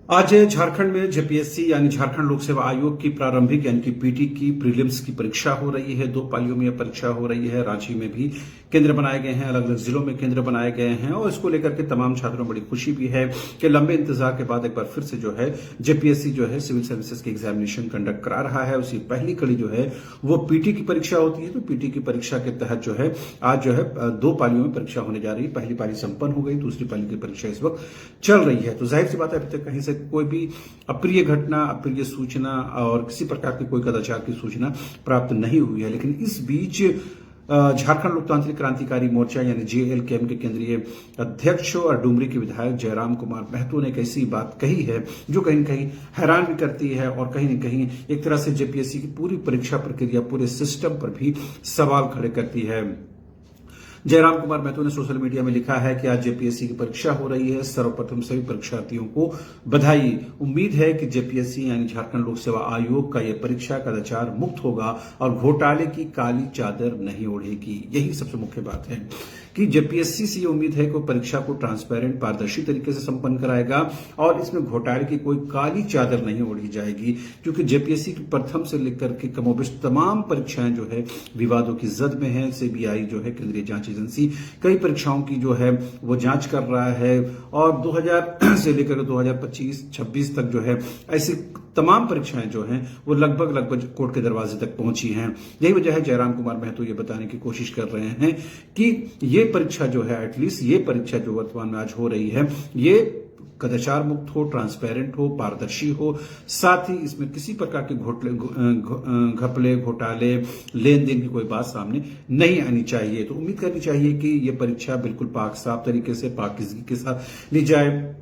आज झारखंड में जेपीएससी यानी झारखंड लोक सेवा आयोग की प्रारंभिक यानी कि पीटी की प्रीलिम्स की परीक्षा हो रही है। 2 पालियों में यह परीक्षा हो रही है। रांची में भी केंद्र बनाए गए हैं, अलग अलग जिलों में केंद्र बनाए गए हैं और इसको लेकर के तमाम छात्रों में बड़ी खुशी भी है कि लंबे इंतजार के बाद एक बार फिर से जो है जेपीएससी जो है सिविल सर्विसेज की एग्जामिनेशन कंडक्ट करा रहा है। उसकी पहली कड़ी जो है वो पीटी की परीक्षा होती है। तो पीटी की परीक्षा के तहत जो है आज जो है 2 पालियों में परीक्षा होने जा रही है। पहली पाली संपन्न हो गई, दूसरी पाली की परीक्षा इस वक्त चल रही है। तो जाहिर सी बात है अभी तक कहीं से कोई भी अप्रिय घटना, अप्रिय सूचना और किसी प्रकार की कोई कदाचार की सूचना प्राप्त नहीं हुई है। लेकिन इस बीच झारखंड लोकतांत्रिक क्रांतिकारी मोर्चा यानी जेएलकेएम के केंद्रीय अध्यक्ष और डुमरी के विधायक जयराम कुमार महतो ने एक ऐसी बात कही है जो कहीं न कहीं हैरान भी करती है और कहीं न कहीं एक तरह से जेपीएससी की पूरी परीक्षा प्रक्रिया, पूरे सिस्टम पर भी सवाल खड़े करती है। जयराम कुमार महतो ने सोशल मीडिया में लिखा है कि आज जेपीएससी की परीक्षा हो रही है। सर्वप्रथम सभी परीक्षार्थियों को बधाई। उम्मीद है कि जेपीएससी यानी झारखंड लोक सेवा आयोग का यह परीक्षा कदाचार मुक्त होगा और घोटाले की काली चादर नहीं ओढ़ेगी। यही सबसे मुख्य बात है कि जेपीएससी से ये उम्मीद है कि परीक्षा को ट्रांसपेरेंट, पारदर्शी तरीके से संपन्न कराएगा और इसमें घोटाले की कोई काली चादर नहीं ओढ़ी जाएगी। क्योंकि जेपीएससी की प्रथम से लेकर के कमोबेश तमाम परीक्षाएं जो है विवादों की जद में है। सीबीआई जो है केंद्रीय जांच एजेंसी कई परीक्षाओं की जो है वो जांच कर रहा है और 2000 से लेकर 2025-26 तक जो है ऐसी तमाम परीक्षाएं जो हैं वो लगभग कोर्ट के दरवाजे तक पहुंची हैं। यही वजह है जयराम कुमार महतो ये बताने की कोशिश कर रहे हैं कि ये परीक्षा जो है, एटलीस्ट ये परीक्षा जो वर्तमान में आज हो रही है, ये कदाचार मुक्त हो, ट्रांसपेरेंट हो, पारदर्शी हो, साथ ही इसमें किसी प्रकार के घपले, घोटाले, लेन देन की कोई बात सामने नहीं आनी चाहिए। तो उम्मीद करनी चाहिए कि ये परीक्षा बिल्कुल पाक साफ तरीके से, पाकीज़गी के साथ ली जाए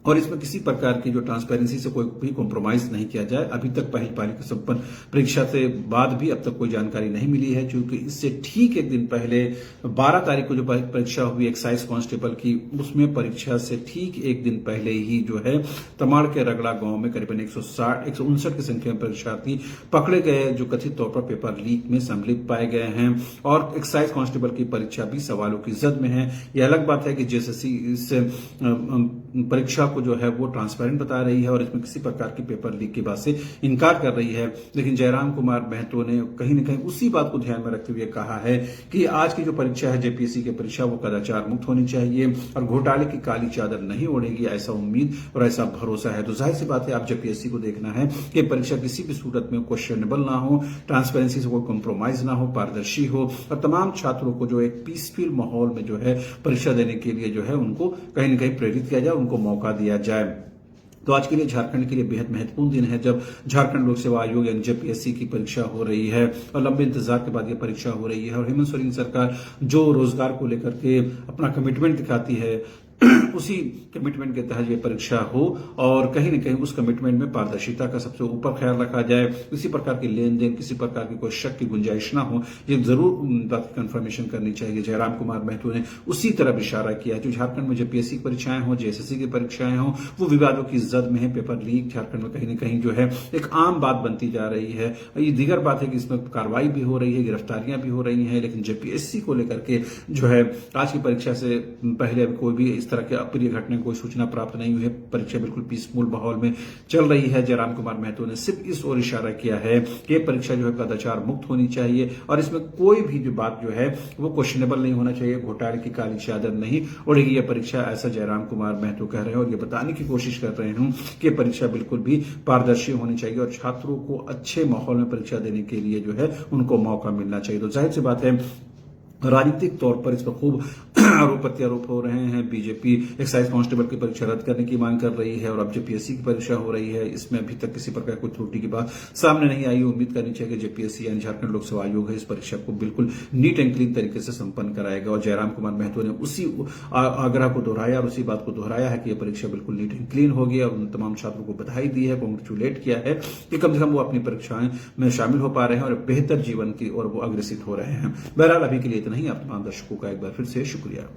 और इसमें किसी प्रकार की जो ट्रांसपेरेंसी से कोई भी कॉम्प्रोमाइज नहीं किया जाए। अभी तक पहली पाली की संपन्न परीक्षा से बाद भी अब तक कोई जानकारी नहीं मिली है, क्योंकि इससे ठीक एक दिन पहले 12 तारीख को जो परीक्षा हुई एक्साइज कांस्टेबल की, उसमें परीक्षा से ठीक एक दिन पहले ही जो है तमाड़ के रगड़ा गांव में करीबन 159 की संख्या में परीक्षार्थी पकड़े गए जो कथित तौर पर पेपर लीक में सम्मिलित पाए गए हैं और एक्साइज कांस्टेबल की परीक्षा भी सवालों की जद में है। यह अलग बात है कि जेएसएससी इस परीक्षा को जो है वो ट्रांसपेरेंट बता रही है और इसमें किसी प्रकार की पेपर लीक की बात से इनकार कर रही है। लेकिन जयराम कुमार महतो ने कहीं न कहीं उसी बात को ध्यान में रखते हुए कहा है कि आज की जो परीक्षा है जेपीएससी की परीक्षा वो कदाचार मुक्त होनी चाहिए और घोटाले की काली चादर नहीं ओढ़ेगी, ऐसा उम्मीद और ऐसा भरोसा है। तो जाहिर सी बात है आप जेपीएससी को देखना है कि परीक्षा किसी भी सूरत में क्वेश्चनेबल ना हो, ट्रांसपेरेंसी से कोई कॉम्प्रोमाइज ना हो, पारदर्शी हो और तमाम छात्रों को जो एक पीसफुल माहौल में जो है परीक्षा देने के लिए जो है उनको कहीं न कहीं प्रेरित किया जाए, उनको मौका दिया जाए। तो आज के लिए झारखंड के लिए बेहद महत्वपूर्ण दिन है जब झारखंड लोक सेवा आयोग यानी जेपीएससी की परीक्षा हो रही है और लंबे इंतजार के बाद ये परीक्षा हो रही है और हेमंत सोरेन सरकार जो रोजगार को लेकर के अपना कमिटमेंट दिखाती है उसी कमिटमेंट के तहत ये परीक्षा हो और कहीं न कहीं उस कमिटमेंट में पारदर्शिता का सबसे ऊपर ख्याल रखा जाए। किसी प्रकार की लेन देन, किसी प्रकार की कोई शक की गुंजाइश ना हो, ये जरूर बात की कंफर्मेशन करनी चाहिए। जयराम कुमार महतो ने उसी तरफ इशारा किया। जो झारखंड में जेपीएससी की परीक्षाएं हो, जेएसएससी की परीक्षाएं हो, वो विवादों की जद में है। पेपर लीक झारखंड में कहीं न कहीं जो है एक आम बात बनती जा रही है। ये दीगर बात है कि इसमें कार्रवाई भी हो रही है, गिरफ्तारियां भी हो रही हैं, लेकिन जेपीएससी को लेकर के जो है आज की परीक्षा से पहले कोई भी इस तरह के अप्रिय घटना कोई सूचना प्राप्त नहीं हुई है। परीक्षा बिल्कुल पीसफुल माहौल में चल रही है। जयराम कुमार महतो ने सिर्फ इस ओर इशारा किया है कि परीक्षा जो है कदाचार मुक्त होनी चाहिए और इसमें कोई भी जो बात जो है वो क्वेश्चनेबल नहीं होना चाहिए, घोटाले की काली चादर नहीं ओढ़ेगी यह परीक्षा, ऐसा जयराम कुमार महतो कह रहे हैं और ये बताने की कोशिश कर रहे हैं कि परीक्षा बिल्कुल भी पारदर्शी होनी चाहिए और छात्रों को अच्छे माहौल में परीक्षा देने के लिए जो है उनको मौका मिलना चाहिए। तो जाहिर सी बात है राजनीतिक तौर पर इस पर खूब आरोप प्रत्यारोप हो रहे हैं। बीजेपी एक्साइज कांस्टेबल की परीक्षा रद्द करने की मांग कर रही है और अब जेपीएससी की परीक्षा हो रही है, इसमें अभी तक किसी प्रकार कोई त्रुटि की बात सामने नहीं आई। उम्मीद करनी चाहिए कि जेपीएससी यानी झारखंड लोक सेवा आयोग है इस परीक्षा को बिल्कुल नीट एंड क्लीन तरीके से संपन्न कराएगा और जयराम कुमार महतो ने उसी आग्रह को दोहराया और उसी बात को दोहराया है कि यह परीक्षा बिल्कुल नीट एंड क्लीन होगी और उन तमाम छात्रों को बधाई दी है, कॉन्ग्रेचुलेट किया है कि कम से कम वो अपनी परीक्षाएं में शामिल हो पा रहे हैं और बेहतर जीवन की ओर वो अग्रसित हो रहे हैं। बहरहाल अभी के लिए इतना ही। आप तमाम दर्शकों का एक बार फिर से शुक्रिया।